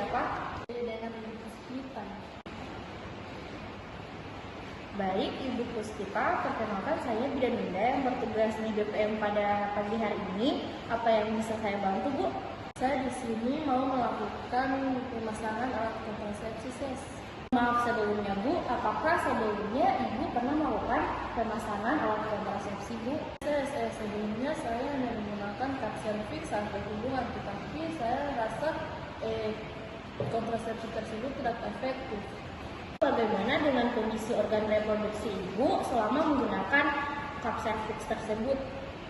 siapa? Dengan Ibu Puspita. Baik, Ibu Puspita, perkenalkan saya Bidan Winda yang bertugas di BPM pada pagi hari ini. Apa yang bisa saya bantu, Bu? Saya di sini mau melakukan pemasangan alat kontrasepsi, Ses. Maaf sebelumnya, Bu, apakah sebelumnya Ibu pernah melakukan pemasangan alat kontrasepsi, Bu? Sebelumnya saya hanya menggunakan pap cervix sampai hubungan, tetapi saya rasa kontrasepsi tersebut tidak efektif. Bagaimana dengan kondisi organ reproduksi Ibu selama menggunakan pap cervix tersebut?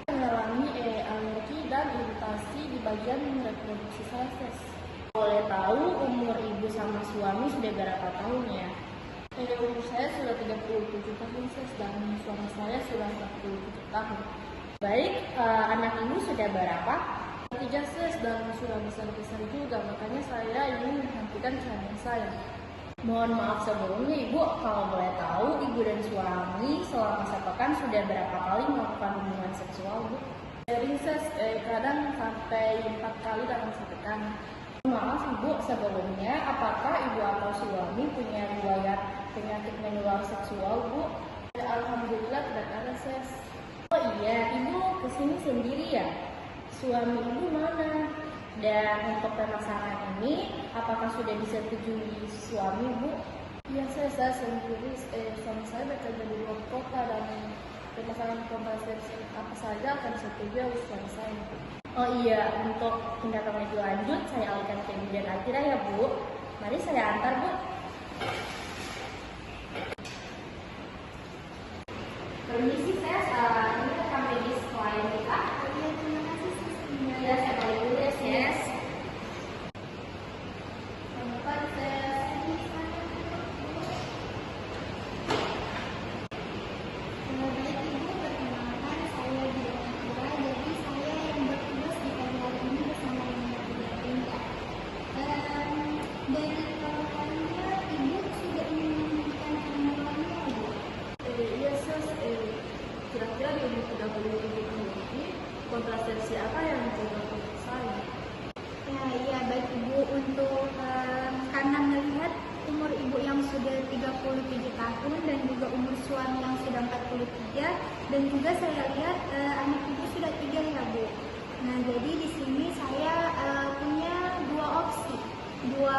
Mengalami alergi dan iritasi di bagian reproduksi saya, Ses. Boleh tahu umur Ibu sama suami sudah berapa tahun ya? Umur saya sudah 37 tahun, Ses, dan suami saya sudah 47 tahun. Baik, anak Ibu sudah berapa? 3, Ses, dan sudah besar-besar juga, makanya saya ingin menghentikan kehamilan saya. Mohon maaf sebelumnya Ibu, kalau boleh tahu Ibu dan suami selama sepekan sudah berapa kali melakukan hubungan seksual, Bu? Sering, Ses, kadang sampai 4 kali dalam sepekan. Maaf Ibu, sebelumnya apakah Ibu atau suami punya riwayat penyakit menular seksual, Bu? Alhamdulillah tidak ada, Ses. Oh iya, Ibu kesini sendiri ya? Suami Ibu mana? Dan untuk pemasangan ini, apakah sudah disetujui suami, Bu? Iya, saya sendiri. Suami saya bekerja di luar kota dan pemasangan kontrasepsi apa saja akan disetujui oleh suami saya. Oh iya, untuk tindakan lebih lanjut, saya alihkan ke bidan Atira ya, Bu. Mari saya antar, Bu. Permisi, saya ini rekam medis klien kita. Iya, terima kasih, Sis. Ya, saya balik dulu ya, Sis. Selamat Ses. Baik, Ibu, perkenalkan saya Bidan Atira. Jadi saya yang bertugas di pagi hari ini bersama dengan Bidan Winda. Dari pengalamannya, Ibu sudah menginginkan kehamilannya, Bu? Iya, Ses. Kira-kira di umur 37 tahun ini kontrasepsi apa yang cocok untuk saya? Ya, iya, baik Ibu. Untuk karena melihat umur Ibu yang sudah 37 tahun dan juga umur suami yang sudah 43, dan juga saya lihat anak Ibu sudah 3 ya, Bu. Nah, jadi di sini saya punya dua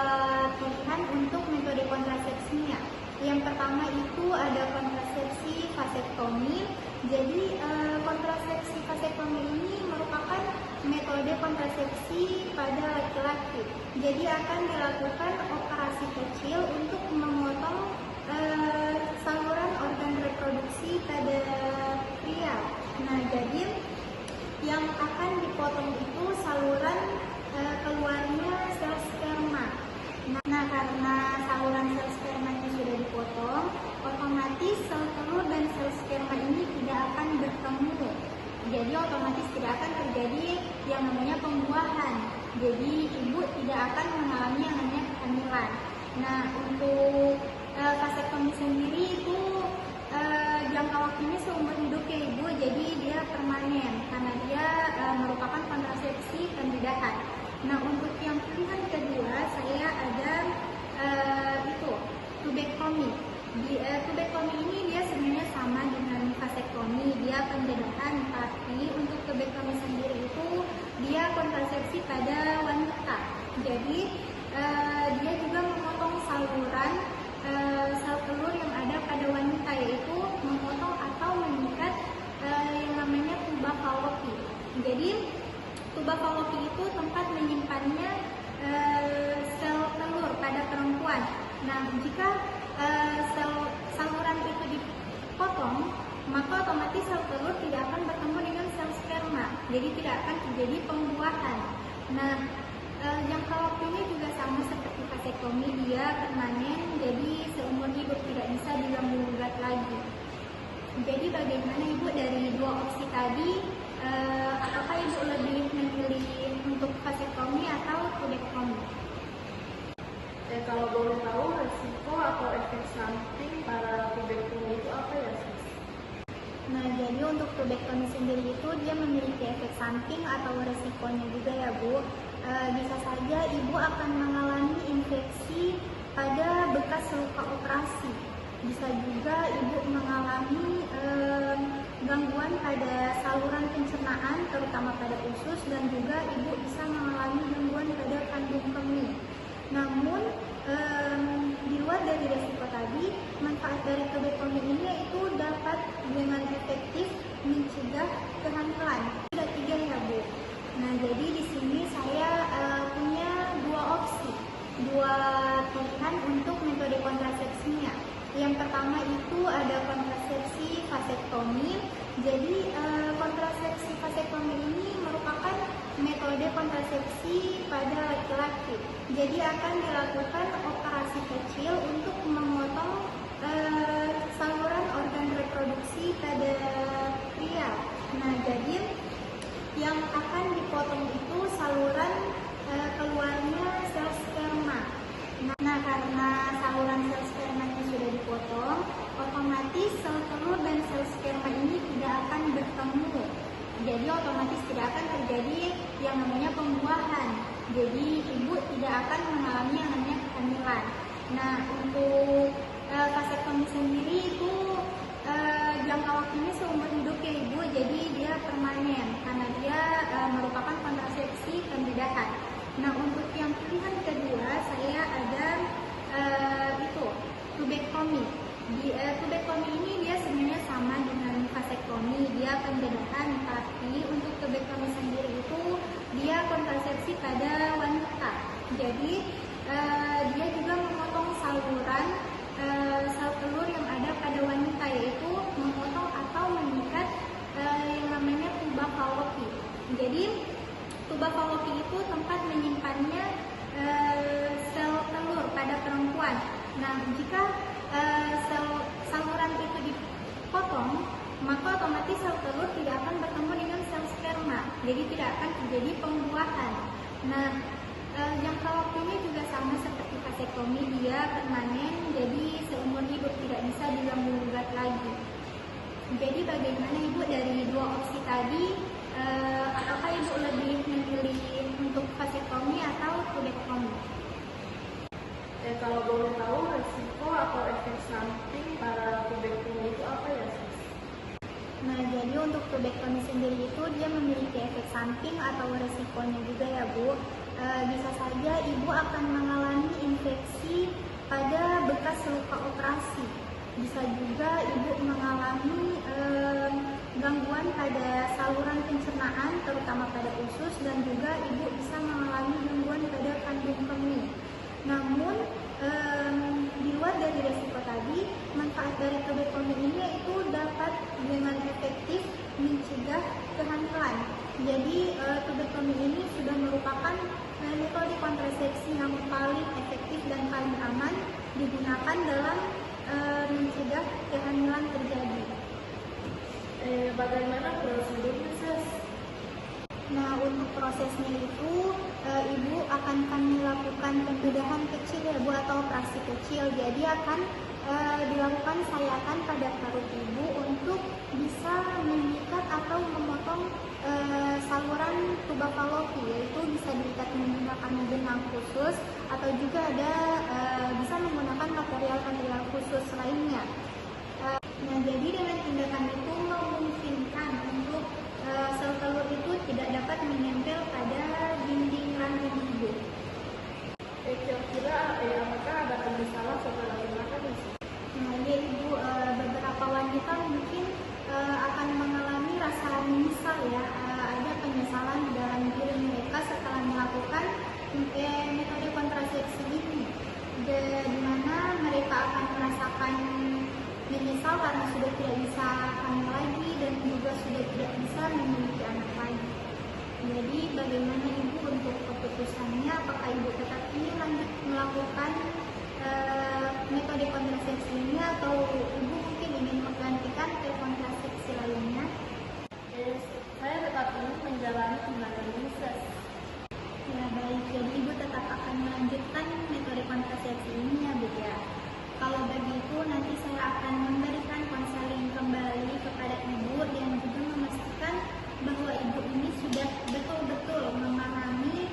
pilihan untuk metode kontrasepsinya. Yang pertama itu ada kontrasepsi vasektomi. Jadi kontrasepsi vasektomi ini merupakan metode kontrasepsi pada laki-laki. Jadi akan dilakukan operasi kecil untuk memotong saluran organ reproduksi pada pria. Nah, jadi yang akan dipotong itu saluran keluarnya sel sperma. Nah, karena saluran sel sperma itu sudah dipotong, otomatis sel telur dan sel sperma ini tidak akan bertemu. Jadi otomatis tidak akan terjadi yang namanya pembuahan. Jadi ibu tidak akan mengalami yang namanya kehamilan. Nah, untuk vasektomi sendiri itu jangka waktunya seumur hidup ya Ibu. Jadi dia permanen karena dia merupakan kontrasepsi pendedahan. Nah, untuk yang pilihan kedua saya ada tubektomi. Tubektomi ini dia sebenarnya sama dengan vasektomi, dia pendedahan, tapi untuk tubektomi sendiri itu dia kontrasepsi pada wanita. Jadi dia juga memotong saluran sel telur yang ada pada wanita, yaitu memotong atau mengikat yang namanya tuba Fallopi. Jadi tuba Fallopi itu tempat menyimpannya sel telur pada perempuan. Nah, jika saluran itu dipotong, maka otomatis sel telur tidak akan bertemu dengan sel sperma, jadi tidak akan terjadi pembuahan. Nah, jangka waktunya juga sama seperti vasektomi, dia permanen, jadi seumur hidup, tidak bisa diganggu-gugat lagi. Jadi bagaimana Ibu dari dua opsi tadi, apakah Ibu lebih memilih untuk vasektomi atau tubektomi? Kalau boleh tahu resiko atau efek samping para tubektomi itu apa ya, Sis? Nah, jadi untuk tubektomi sendiri itu dia memiliki efek samping atau resikonya juga ya Bu. bisa saja ibu akan mengalami infeksi pada bekas luka operasi. Bisa juga ibu mengalami gangguan pada saluran pencernaan, terutama pada usus, dan juga ibu bisa mengalami gangguan pada kandung kemih. Namun, di luar dari resiko tadi, manfaat dari tubekomi ini yaitu dapat dengan efektif mencegah kehamilan. Ada 3 ya Bu. Nah, jadi di sini saya punya 2 opsi, 2 pilihan untuk metode kontrasepsinya. Yang pertama itu ada kontrasepsi vasektomi. Jadi kontrasepsi vasektomi ini merupakan metode kontrasepsi pada laki-laki. Jadi akan dilakukan operasi kecil untuk memotong saluran organ reproduksi pada pria. Nah, jadi yang akan dipotong itu saluran keluarnya sel sperma. Nah, karena saluran sel spermanya sudah dipotong, otomatis sel telur dan sel sperma ini tidak akan bertemu. Jadi otomatis tidak akan terjadi yang namanya pembuahan. Jadi ibu tidak akan mengalami yang namanya kehamilan. Nah, untuk vasektomi sendiri itu jangka waktunya seumur hidup ya ibu, jadi dia permanen karena dia merupakan kontrasepsi pembedahan. Nah, untuk yang pilihan kedua saya ada tubektomi. Tubektomi ini dia sebenarnya sama dengan vasektomi, dia pembedahan, tapi untuk tubektomi sendiri itu dia kontrasepsi pada wanita. Jadi dia juga memotong saluran sel telur yang ada pada wanita, yaitu memotong atau mengikat yang namanya tuba falopi. Jadi tuba falopi itu tempat menyimpannya sel telur pada perempuan. Nah, jika saluran itu dipotong, maka otomatis sel telur tidak akan bertemu dengan sel sperma, jadi tidak akan terjadi pembuahan. Nah, jangka waktunya juga sama seperti vasektomi, dia permanen, jadi seumur hidup, tidak bisa diganggu-gugat lagi. Jadi bagaimana ibu dari 2 opsi tadi, apakah ibu lebih memilih untuk vasektomi atau tubektomi? Kalau boleh tahu resiko atau efek samping para tubektomi itu apa ya sis? Nah, jadi untuk tubektomi sendiri itu dia memiliki efek samping atau resikonya juga ya Bu. Bisa saja ibu akan mengalami infeksi pada bekas luka operasi. Bisa juga ibu mengalami gangguan pada saluran pencernaan, terutama pada usus, dan juga ibu bisa mengalami gangguan pada kandung kemih. Namun, di luar dari resiko tadi, manfaat dari tubektomi ini yaitu dapat dengan efektif mencegah kehamilan. Jadi, tubektomi ini sudah merupakan metode kontrasepsi yang paling efektif dan paling aman digunakan dalam mencegah kehamilan terjadi. Bagaimana prosedurnya sis? Nah, untuk prosesnya itu ibu akan kami lakukan pembedahan kecil ya Bu, atau operasi kecil. Jadi akan dilakukan sayatan pada perut ibu untuk bisa mengikat atau memotong saluran tuba falopi, yaitu bisa diikat menggunakan benang khusus atau juga ada bisa menggunakan material-material khusus lainnya. Nah, jadi dengan tindakan itu memungkinkan untuk sel telur itu tidak dapat menempel pada dinding rahim ibu. Kira-kira apakah ada penyesalan setelah dimakan sis? Nah, ya ibu, beberapa wanita mungkin akan mengalami rasa menyesal ya, ada penyesalan di dalam diri mereka setelah melakukan metode kontrasepsi ini, di mana mereka akan merasakan menyesal karena sudah tidak bisa hamil lagi dan juga sudah tidak bisa memiliki anak lagi. Jadi bagaimana ibu untuk keputusannya, apakah ibu tetap ingin lanjut melakukan metode kontrasepsi ini atau ibu mungkin ingin menggantikan ke kontrasepsi lainnya? Saya tetap ingin menjalani tindakan ini sis. Ya baik, jadi ibu tetap akan melanjutkan metode kontrasepsi ini ya Bu ya. Kalau begitu nanti saya akan memberikan konseling kembali kepada ibu dan juga memastikan bahwa ibu ini sudah betul-betul memahami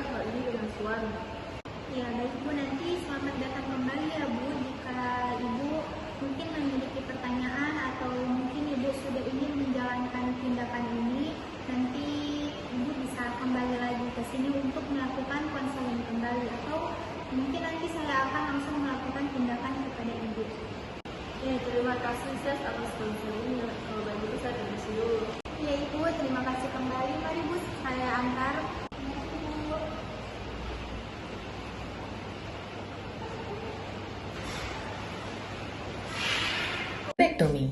hal ini dengan suami. Ya, baik Bu, nanti selamat datang kembali ya Bu. Jika Ibu mungkin memiliki pertanyaan atau mungkin Ibu sudah ingin menjalankan tindakan ini, nanti Ibu bisa kembali lagi ke sini untuk melakukan konseling kembali, atau mungkin nanti saya akan langsung melakukan tindakan kepada Ibu. Ya, terima kasih Ses atas konselingnya. Kalau begitu saya permisi dulu. Ya Ibu, terima kasih kembali. Mari Bu, saya antar. Tubektomi.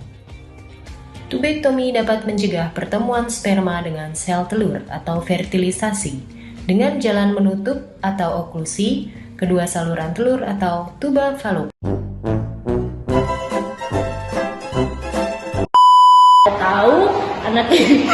Tubektomi dapat mencegah pertemuan sperma dengan sel telur atau fertilisasi dengan jalan menutup atau oklusi kedua saluran telur atau tuba falop. Tahu anak ini